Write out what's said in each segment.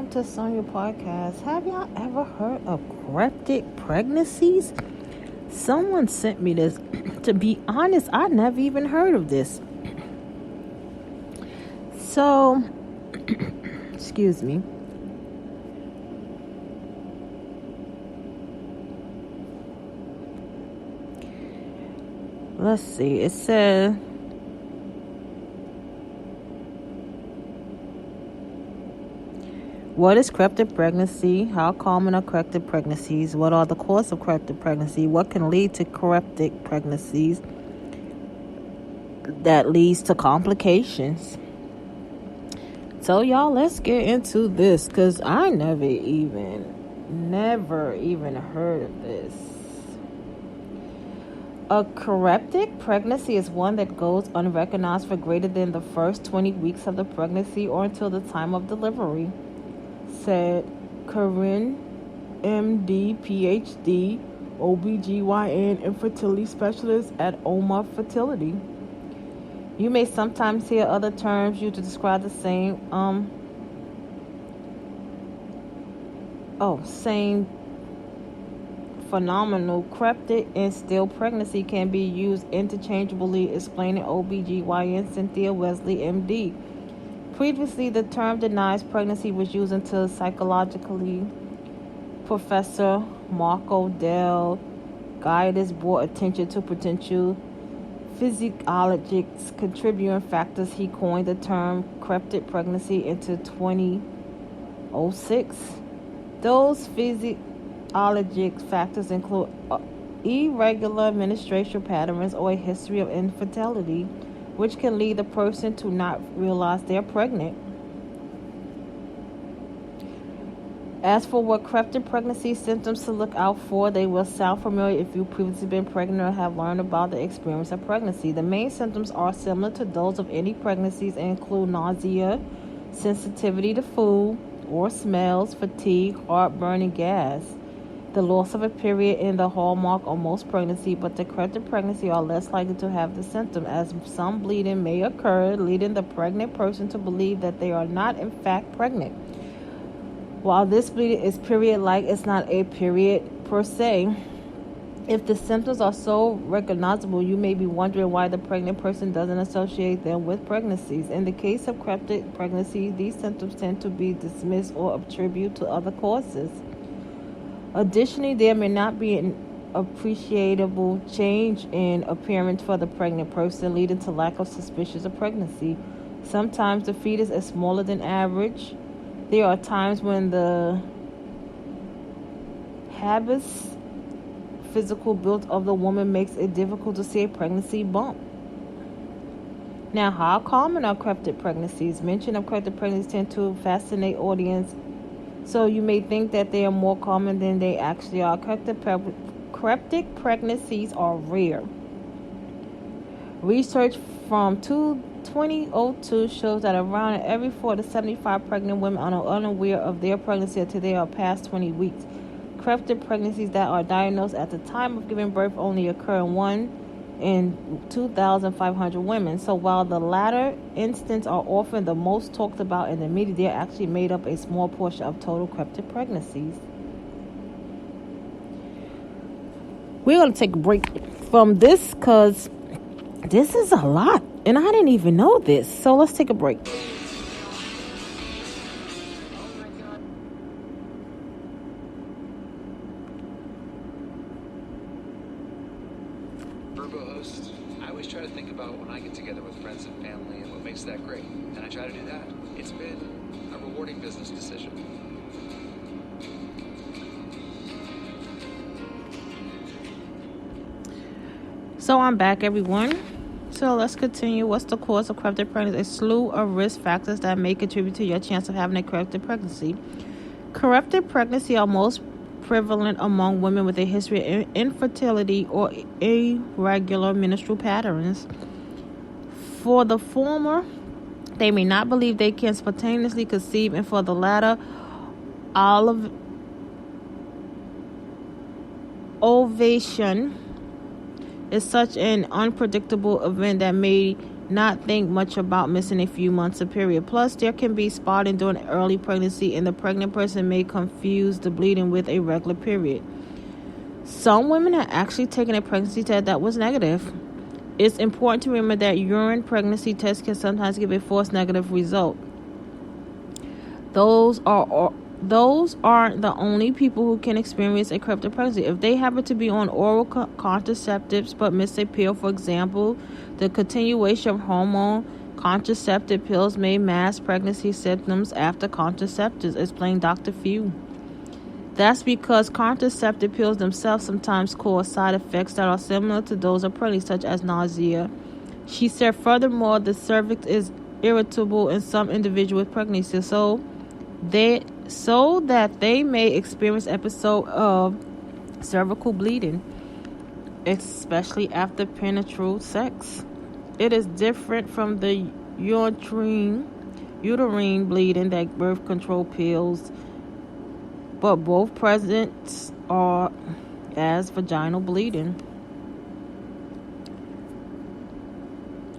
welcome to Sonia Podcast. Have y'all ever heard of cryptic pregnancies? Someone sent me this. To be honest, I never even heard of this. So, excuse me. Let's see. It says, what is cryptic pregnancy? How common are cryptic pregnancies? What are the causes of cryptic pregnancy? What can lead to cryptic pregnancies that leads to complications? So y'all, let's get into this because I never even heard of this. A cryptic pregnancy is one that goes unrecognized for greater than the first 20 weeks of the pregnancy or until the time of delivery, said Corinne, MD, PhD, OBGYN infertility specialist at OMA Fertility. You may sometimes hear other terms used to describe the same phenomenal. Cryptic and still pregnancy can be used interchangeably, explaining OBGYN Cynthia Wesley, MD. Previously, the term denies pregnancy was used until psychologically Professor Marco Del Gaides brought attention to potential physiologic contributing factors. He coined the term cryptic pregnancy into 2006. Those physiologic factors include irregular menstrual patterns or a history of infertility, which can lead the person to not realize they're pregnant. As for what cryptic pregnancy symptoms to look out for, they will sound familiar if you've previously been pregnant or have learned about the experience of pregnancy. The main symptoms are similar to those of any pregnancies and include nausea, sensitivity to food or smells, fatigue, heartburn, and gas. The loss of a period is the hallmark of most pregnancy, but the cryptic pregnancy are less likely to have the symptom, as some bleeding may occur, leading the pregnant person to believe that they are not in fact pregnant. While this bleeding is period-like, it's not a period per se. If the symptoms are so recognizable, you may be wondering why the pregnant person doesn't associate them with pregnancies. In the case of cryptic pregnancy, these symptoms tend to be dismissed or attributed to other causes. Additionally, there may not be an appreciable change in appearance for the pregnant person, leading to lack of suspicion of pregnancy. Sometimes the fetus is smaller than average. There are times when the habeas physical build of the woman makes it difficult to see a pregnancy bump. Now, how common are cryptic pregnancies? Mention of cryptic pregnancies tend to fascinate audience, so you may think that they are more common than they actually are. Cryptic pregnancies are rare. Research from 2002 shows that around every 4 to 75 pregnant women are unaware of their pregnancy until they are past 20 weeks. Cryptic pregnancies that are diagnosed at the time of giving birth only occur in 1 in 2,500 women. So while the latter instances are often the most talked about in the media, they actually made up a small portion of total cryptic pregnancies. We're going to take a break from this because this is a lot, and I didn't even know this. So let's take a break. Host, I always try to think about when I get together with friends and family and what makes that great, and I try to do that. It's been a rewarding business decision. So I'm back, everyone. So let's continue. What's the cause of cryptic pregnancy? A slew of risk factors that may contribute to your chance of having a cryptic pregnancy. Cryptic pregnancy are most prevalent among women with a history of infertility or irregular menstrual patterns. For the former, they may not believe they can spontaneously conceive, and for the latter, ovulation is such an unpredictable event that may not think much about missing a few months of period. Plus, there can be spotting during early pregnancy, and the pregnant person may confuse the bleeding with a regular period. Some women have actually taken a pregnancy test that was negative. It's important to remember that urine pregnancy tests can sometimes give a false negative result. Those aren't the only people who can experience a cryptic pregnancy. If they happen to be on oral contraceptives but miss a pill, for example, the continuation of hormone contraceptive pills may mask pregnancy symptoms after contraceptives, explained Dr. Few. That's because contraceptive pills themselves sometimes cause side effects that are similar to those of pregnancy, such as nausea. She said, furthermore, the cervix is irritable in some individuals with pregnancy, so that they may experience episodes of cervical bleeding, especially after penetral sex. It is different from the uterine bleeding that birth control pills, but both present are as vaginal bleeding.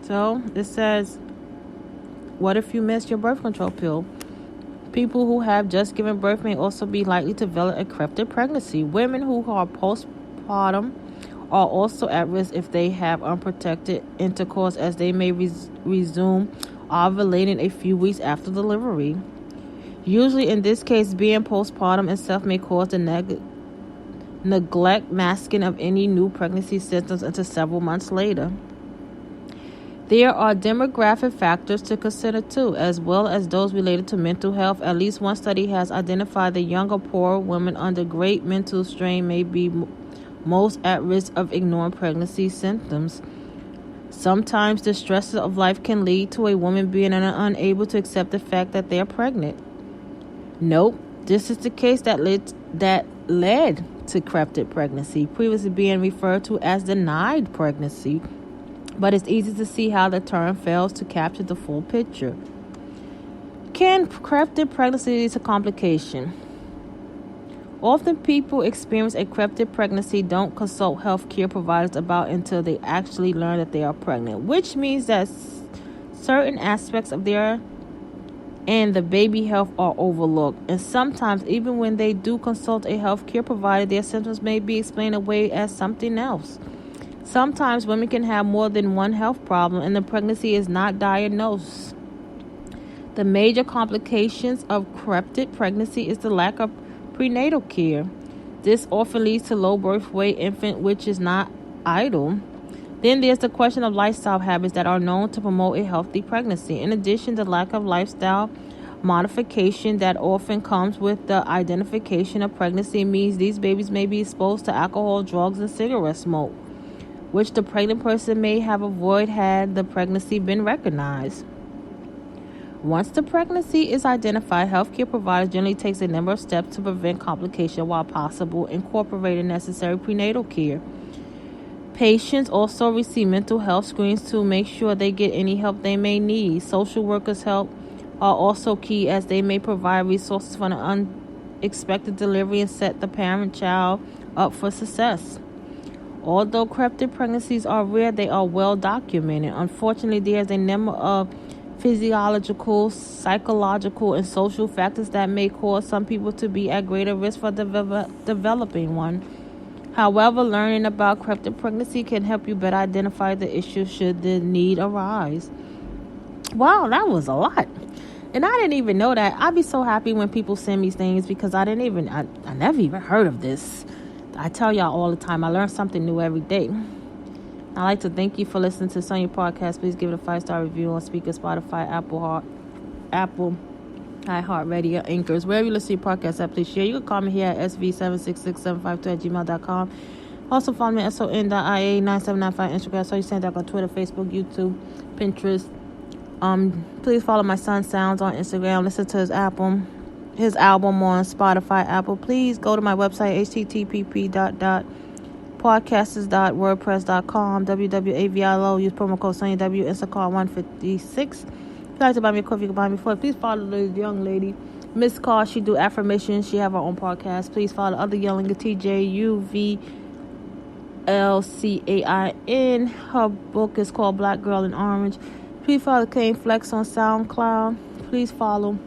So it says, what if you miss your birth control pill? People who have just given birth may also be likely to develop a cryptic pregnancy. Women who are postpartum are also at risk if they have unprotected intercourse, as they may resume ovulating a few weeks after delivery. Usually in this case, being postpartum itself may cause the neglect masking of any new pregnancy symptoms until several months later. There are demographic factors to consider too, as well as those related to mental health. At least one study has identified that younger, poorer women under great mental strain may be most at risk of ignoring pregnancy symptoms. Sometimes the stresses of life can lead to a woman being unable to accept the fact that they are pregnant. Nope, this is the case that led to cryptic pregnancy, previously being referred to as denied pregnancy. But it's easy to see how the term fails to capture the full picture. Can cryptic pregnancy lead to complication? Often people experience a cryptic pregnancy don't consult healthcare providers about until they actually learn that they are pregnant, which means that certain aspects of their and the baby health are overlooked. And sometimes, even when they do consult a healthcare provider, their symptoms may be explained away as something else. Sometimes women can have more than one health problem and the pregnancy is not diagnosed. The major complications of cryptic pregnancy is the lack of prenatal care. This often leads to low birth weight infant, which is not ideal. Then there's the question of lifestyle habits that are known to promote a healthy pregnancy. In addition, the lack of lifestyle modification that often comes with the identification of pregnancy means these babies may be exposed to alcohol, drugs, and cigarette smoke, which the pregnant person may have avoided had the pregnancy been recognized. Once the pregnancy is identified, healthcare providers generally take a number of steps to prevent complication while possible, incorporating necessary prenatal care. Patients also receive mental health screenings to make sure they get any help they may need. Social workers' help are also key, as they may provide resources for an unexpected delivery and set the parent-child up for success. Although cryptic pregnancies are rare, they are well documented. Unfortunately, there is a number of physiological, psychological, and social factors that may cause some people to be at greater risk for developing one. However, learning about cryptic pregnancy can help you better identify the issue should the need arise. Wow, that was a lot. And I didn't even know that. I'd be so happy when people send me things because I never even heard of this. I tell y'all all the time, I learn something new every day. I'd like to thank you for listening to Sonya Podcast. Please give it a 5-star review on Spreaker, Spotify, Apple, iHeartRadio, Anchors. Wherever you listen to your podcast at, please share. You can call me here at sv766752@gmail.com. Also follow me at son.ia9795 Instagram, So You Stand Up on Twitter, Facebook, YouTube, Pinterest. Please follow my son Sounds on Instagram. Listen to his album on Spotify, Apple. Please go to my website, http://podcasters.wordpress.com, www.avilo. Use promo code SonyaW, Instacart 156. If you'd like to buy me a coffee, you can buy me for it. Please follow the young lady, Miss Carr. She do affirmations. She have her own podcast. Please follow the other young lady, TJUV LCAIN. Her book is called Black Girl in Orange. Please follow Kane Flex on SoundCloud. Please follow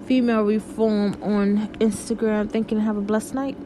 Female Reform on Instagram. Thank you and have a blessed night.